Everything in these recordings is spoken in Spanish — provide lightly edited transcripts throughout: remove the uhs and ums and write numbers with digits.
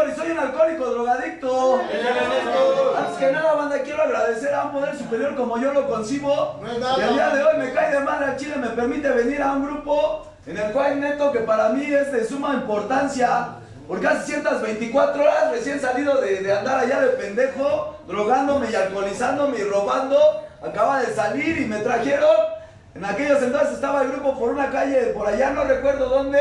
Néstor y soy un alcohólico drogadicto. Antes que nada, banda, quiero agradecer a un poder superior como yo lo concibo. Y el día de hoy me cae de madre al Chile, me permite venir a un grupo en el cual neto que para mí es de suma importancia. Porque hace ciertas 24 horas recién salido de andar allá de pendejo, drogándome y alcoholizándome y robando, acaba de salir y me trajeron. En aquellos entonces estaba el grupo por una calle, por allá no recuerdo dónde.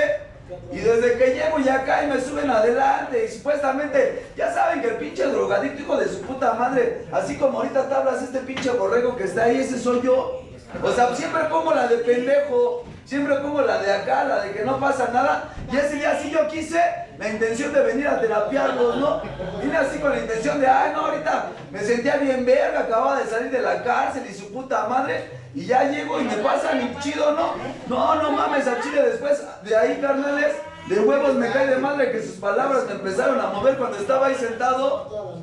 Y desde que llego ya acá y me suben adelante. Y supuestamente, ya saben que el pinche drogadicto, hijo de su puta madre, así como ahorita tablas este pinche borrego que está ahí, ese soy yo. O sea, siempre pongo la de pendejo, siempre pongo la de acá, la de que no pasa nada. Y ese día sí yo quise la intención de venir a terapiarlos, ¿no? Vine así con la intención de, ay, no, ahorita me sentía bien verga, acababa de salir de la cárcel y su puta madre. Y ya llego y me pasan y chido, ¿no? No mames, al Chile después de ahí, carnales, de huevos me cae de madre que sus palabras me empezaron a mover cuando estaba ahí sentado.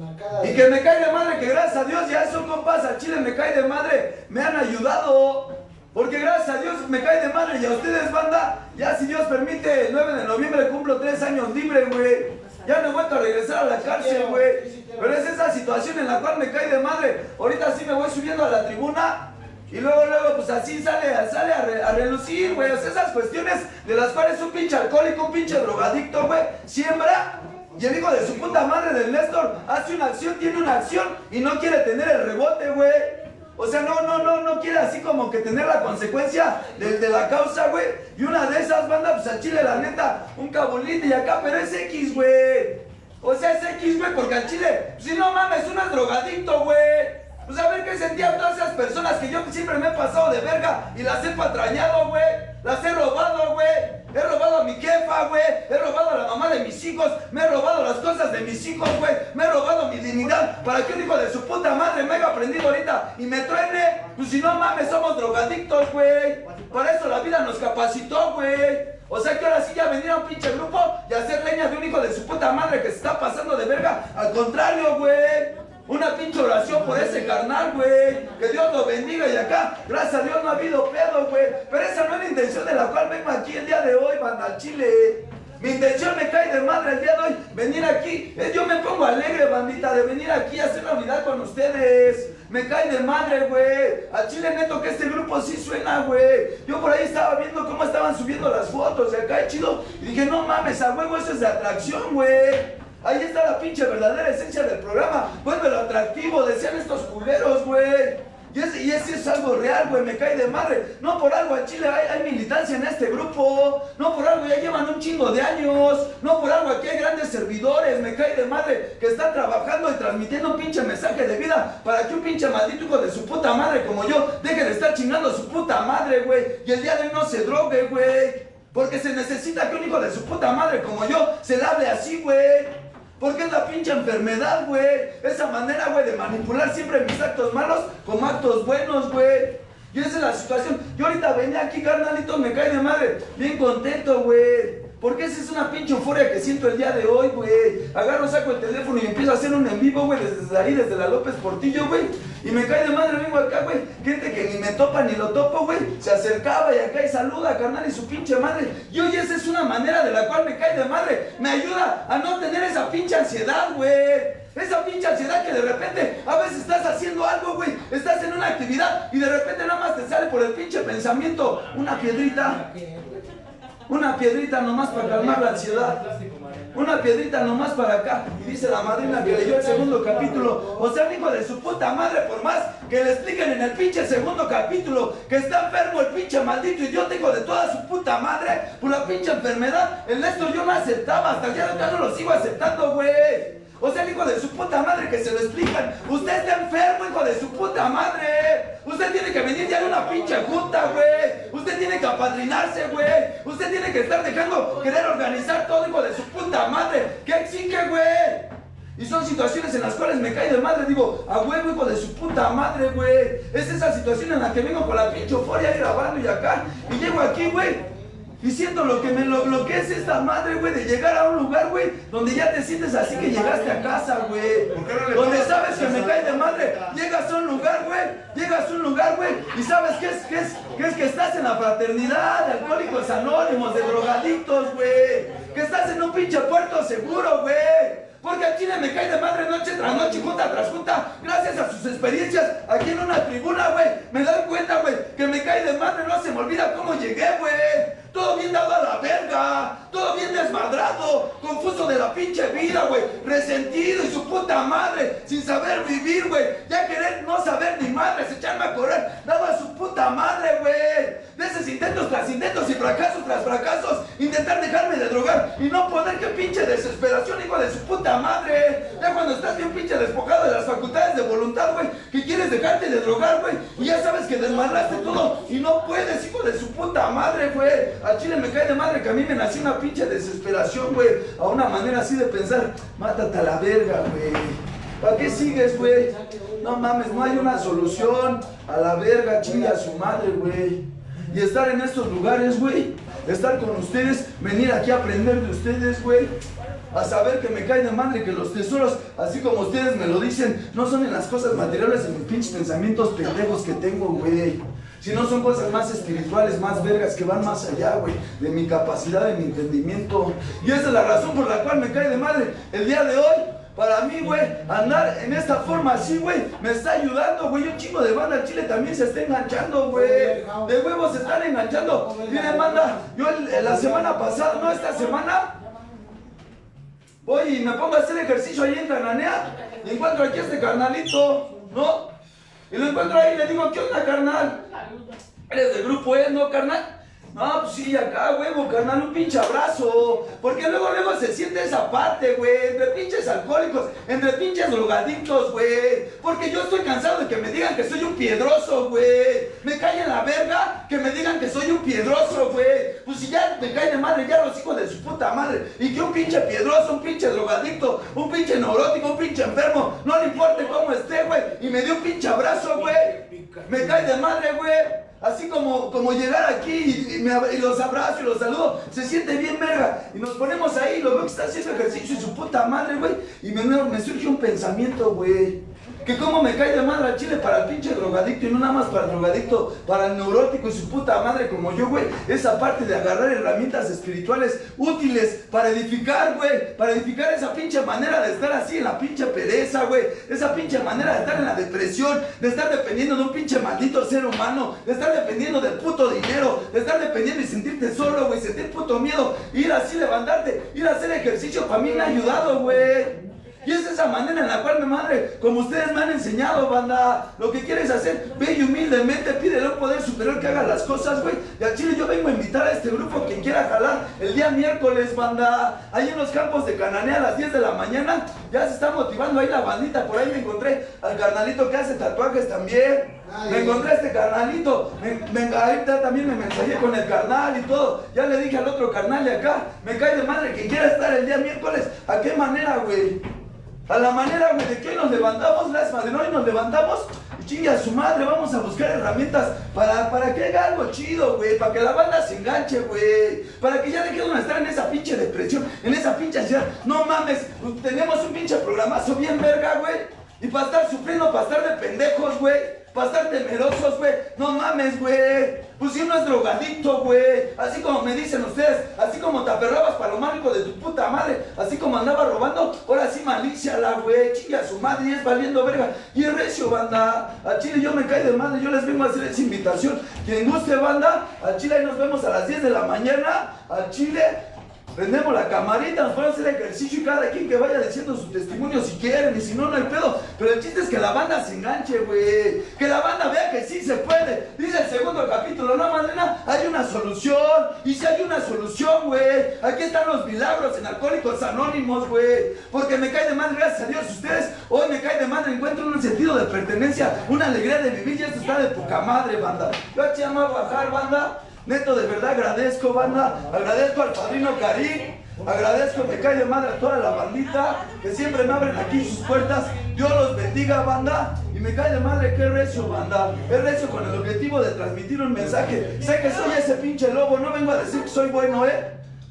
Y que me cae de madre que gracias a Dios ya son compas, al Chile me cae de madre, me han ayudado. Porque gracias a Dios me cae de madre y a ustedes, banda, ya si Dios permite, el 9 de noviembre cumplo 3 años libre, güey. Ya no he vuelto a regresar a la cárcel, güey. Pero es esa situación en la cual me cae de madre. Ahorita sí me voy subiendo a la tribuna. Y luego, pues así sale a relucir, güey. O sea, esas cuestiones de las cuales un pinche alcohólico, un pinche drogadicto, güey, siembra. Y el hijo de su puta madre del Néstor hace una acción, tiene una acción y no quiere tener el rebote, güey. O sea, no quiere así como que tener la consecuencia de la causa, güey. Y una de esas bandas, pues al Chile, la neta, un cabulito y acá, pero es X, güey. O sea, es X, güey, porque al Chile, si no mames, uno es drogadicto, güey. Pues a ver qué sentían todas esas personas que yo siempre me he pasado de verga y las he patrañado, güey. Las he robado, güey. He robado a mi jefa, güey. He robado a la mamá de mis hijos. Me he robado las cosas de mis hijos, güey. Me he robado mi dignidad para que un hijo de su puta madre me haya aprendido ahorita y me truene. Pues si no mames, somos drogadictos, güey. Para eso la vida nos capacitó, güey. O sea que ahora sí ya venir a un pinche grupo y hacer leña de un hijo de su puta madre que se está pasando de verga. Al contrario, güey. Una pinche oración por ese carnal, güey. Que Dios lo bendiga y acá, gracias a Dios no ha habido pedo, güey. Pero esa no es la intención de la cual vengo aquí el día de hoy, banda, al Chile. Mi intención me cae de madre el día de hoy, venir aquí. Yo me pongo alegre, bandita, de venir aquí a hacer la unidad con ustedes. Me cae de madre, güey. Al Chile neto que este grupo sí suena, güey. Yo por ahí estaba viendo cómo estaban subiendo las fotos de acá, chido. Y dije, no mames, a huevo, eso es de atracción, güey. Ahí está la pinche verdadera esencia del programa. Vuélvelo atractivo, decían estos culeros, güey. Y ese es algo real, güey, me cae de madre. No por algo en Chile hay militancia en este grupo. No por algo ya llevan un chingo de años. No por algo aquí hay grandes servidores, me cae de madre, que están trabajando y transmitiendo un pinche mensaje de vida para que un pinche maldito hijo de su puta madre como yo deje de estar chingando a su puta madre, güey. Y el día de hoy no se drogue, güey. Porque se necesita que un hijo de su puta madre como yo se le hable así, güey. Porque es la pinche enfermedad, güey. Esa manera, güey, de manipular siempre mis actos malos como actos buenos, güey. Y esa es la situación. Yo ahorita venía aquí, carnalito, me cae de madre. Bien contento, güey. Porque esa es una pinche euforia que siento el día de hoy, güey. Agarro, saco el teléfono y empiezo a hacer un en vivo, güey, desde ahí, desde la López Portillo, güey. Y me cae de madre, vengo acá, güey. Gente que ni me topa ni lo topo, güey. Se acercaba y acá y saluda, carnal, y su pinche madre. Y hoy esa es una manera de la cual me cae de madre. Me ayuda a no tener esa pinche ansiedad, güey. Esa pinche ansiedad que de repente a veces estás haciendo algo, güey. Estás en una actividad y de repente nada más te sale por el pinche pensamiento una piedrita. Una piedrita nomás para calmar la ansiedad. Una piedrita nomás para acá. Y dice la madrina que leyó el segundo capítulo. O sea, un hijo de su puta madre, por más que le expliquen en el pinche segundo capítulo que está enfermo el pinche maldito idiota, hijo de toda su puta madre, por la pinche enfermedad. El Néstor yo no aceptaba, hasta el día de hoy no lo sigo aceptando, güey. O sea, el hijo de su puta madre que se lo explican. Usted está enfermo, hijo de su puta madre. Usted tiene que venir ya de una pinche junta, güey. Usted tiene que apadrinarse, güey. Usted tiene que estar dejando querer organizar todo, hijo de su puta madre. ¿Qué exige, güey? Y son situaciones en las cuales me cae de madre. Digo, a huevo, hijo de su puta madre, güey. Es esa situación en la que vengo con la pinche euforia ahí grabando y acá. Y llego aquí, güey. Y siento lo que es esta madre, güey, de llegar a un lugar, güey, donde ya te sientes así que llegaste a casa, güey. Donde sabes que me cae de madre. Llegas a un lugar, güey, y sabes que estás en la fraternidad de Alcohólicos Anónimos, de drogadictos, güey. Que estás en un pinche puerto seguro, güey. Porque a Chile me cae de madre noche tras noche, junta tras junta, gracias a sus experiencias aquí en una tribuna, güey. Me doy cuenta, güey, que me cae de madre, no se me olvida cómo llegué, güey. Todo bien dado a la verga, todo bien desmadrado, confuso de la pinche vida, güey, resentido y su puta madre, sin saber vivir, güey, ya querer no saber ni madres, echarme a correr, dado a su puta madre, güey. De esos intentos tras intentos y fracasos tras fracasos, intentar dejarme de drogar y no poder, qué pinche desesperación, hijo de su puta madre. Ya cuando estás bien pinche despojado de las facultades de voluntad, güey, que quieres dejarte de drogar, güey, y ya sabes que desmadraste todo y no puedes, hijo de su puta madre, güey. A Chile me cae de madre que a mí me nació una pinche desesperación, güey, a una manera así de pensar, mátate a la verga, güey. ¿Para qué sigues, güey? No mames, no hay una solución. A la verga, chingue a su madre, güey. Y estar en estos lugares, güey, estar con ustedes, venir aquí a aprender de ustedes, güey, a saber que me cae de madre que los tesoros, así como ustedes me lo dicen, no son en las cosas materiales, en mis pinches pensamientos pendejos que tengo, güey. Si no son cosas más espirituales, más vergas, que van más allá, güey, de mi capacidad, de mi entendimiento. Y esa es la razón por la cual me cae de madre el día de hoy. Para mí, güey, andar en esta forma así, güey, me está ayudando, güey. Un chingo de banda Chile también se está enganchando, güey. De huevos se están enganchando. Miren, banda, yo la semana pasada, no, esta semana, voy y me pongo a hacer ejercicio ahí en Cananea y encuentro aquí a este carnalito, ¿no? Y lo encuentro ahí y le digo, ¿qué onda, carnal? ¿Eres del grupo E, no, carnal? No, pues sí, acá, huevo, carnal, un pinche abrazo. Porque luego se siente esa parte, güey, entre pinches alcohólicos, entre pinches drogadictos, güey. Porque yo estoy cansado de que me digan que soy un piedroso, güey. Me cae en la verga que me digan que soy un piedroso, güey. Pues si ya me cae de madre, ya los hijos de su puta madre. Y que un pinche piedroso, un pinche drogadicto, un pinche neurótico, un pinche enfermo, no le importe cómo esté, güey. Y me dio un pinche abrazo, güey. Me cae de madre, güey. Así como llegar aquí y los abrazo y los saludo, se siente bien verga. Y nos ponemos ahí, lo veo que está haciendo ejercicio y su puta madre, güey. Y me surge un pensamiento, güey. Que como me cae de madre al Chile para el pinche drogadicto y no nada más para el drogadicto, para el neurótico y su puta madre como yo, güey. Esa parte de agarrar herramientas espirituales útiles para edificar, güey. Para edificar esa pinche manera de estar así en la pinche pereza, güey. Esa pinche manera de estar en la depresión, de estar dependiendo de un pinche maldito ser humano, de estar dependiendo del puto dinero, de estar dependiendo y sentirte solo, güey, sentir puto miedo, ir así, levantarte, ir a hacer ejercicio, para mí me ha ayudado, güey. Y es esa manera en la cual, mi madre, como ustedes me han enseñado, banda, lo que quieres hacer, ve y humildemente pídele a un poder superior que haga las cosas, güey. Y al Chile yo vengo a invitar a este grupo, quien quiera jalar, el día miércoles, banda, ahí en los campos de Cananea a las 10 de la mañana, ya se está motivando ahí la bandita. Por ahí me encontré al carnalito que hace tatuajes también. Me encontré a este carnalito, ahorita también me mensajé con el carnal y todo. Ya le dije al otro carnal de acá, me cae de madre que quiera estar el día miércoles. ¿A qué manera, güey? A la manera, güey, de que hoy nos levantamos, lástima de hoy nos levantamos y chingue a su madre, vamos a buscar herramientas para que haga algo chido, güey, para que la banda se enganche, güey, para que ya deje de estar en esa pinche depresión, en esa pinche ansiedad. No mames, tenemos un pinche programazo bien verga, güey, y para estar sufriendo, para estar de pendejos, güey, para estar temerosos, güey, no mames, güey. Pues si uno es drogadicto, güey, así como me dicen ustedes, así como te aferrabas para lo mágico de tu puta madre, así como andaba robando, ahora sí malíciala, güey, chingue a su madre y es valiendo verga. Y es recio, banda, a Chile yo me cae de madre, yo les vengo a hacer esa invitación. Quien guste, banda, a Chile ahí nos vemos a las 10 de la mañana, a Chile. Prendemos la camarita, nos ponemos a hacer ejercicio y cada quien que vaya diciendo su testimonio si quieren y si no, no hay pedo. Pero el chiste es que la banda se enganche, güey. Que la banda vea que sí se puede. Dice el segundo capítulo, no, madrina, hay una solución. Y si hay una solución, güey. Aquí están los milagros en Alcohólicos Anónimos, güey. Porque me cae de madre, gracias a Dios, ustedes. Hoy me cae de madre, encuentro un sentido de pertenencia, una alegría de vivir y esto está de poca madre, banda. Yo a Chama a bajar, banda. Neto, de verdad agradezco, banda, agradezco al padrino Karim, agradezco, me cae de madre a toda la bandita que siempre me abren aquí sus puertas. Dios los bendiga, banda, y me cae de madre que es recio, banda, es recio con el objetivo de transmitir un mensaje. Sé que soy ese pinche lobo, no vengo a decir que soy bueno,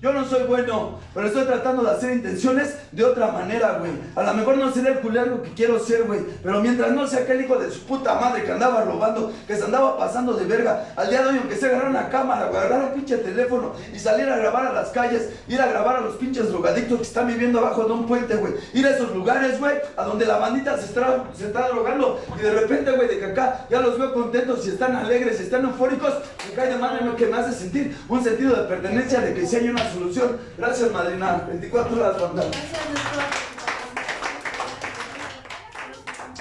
Yo no soy bueno, pero estoy tratando de hacer intenciones de otra manera, güey. A lo mejor no seré el culero que quiero ser, güey. Pero mientras no sea aquel hijo de su puta madre que andaba robando, que se andaba pasando de verga, al día de hoy, aunque se agarrara una cámara, güey, agarrar un pinche teléfono y salir a grabar a las calles, ir a grabar a los pinches drogadictos que están viviendo abajo de un puente, güey. Ir a esos lugares, güey, a donde la bandita se está drogando. Y de repente, güey, de que acá ya los veo contentos y están alegres y están eufóricos. Me cae de madre lo que me hace sentir un sentido de pertenencia, de que si hay una solución. Gracias, madrina. 24 horas, banda. Gracias, doctor.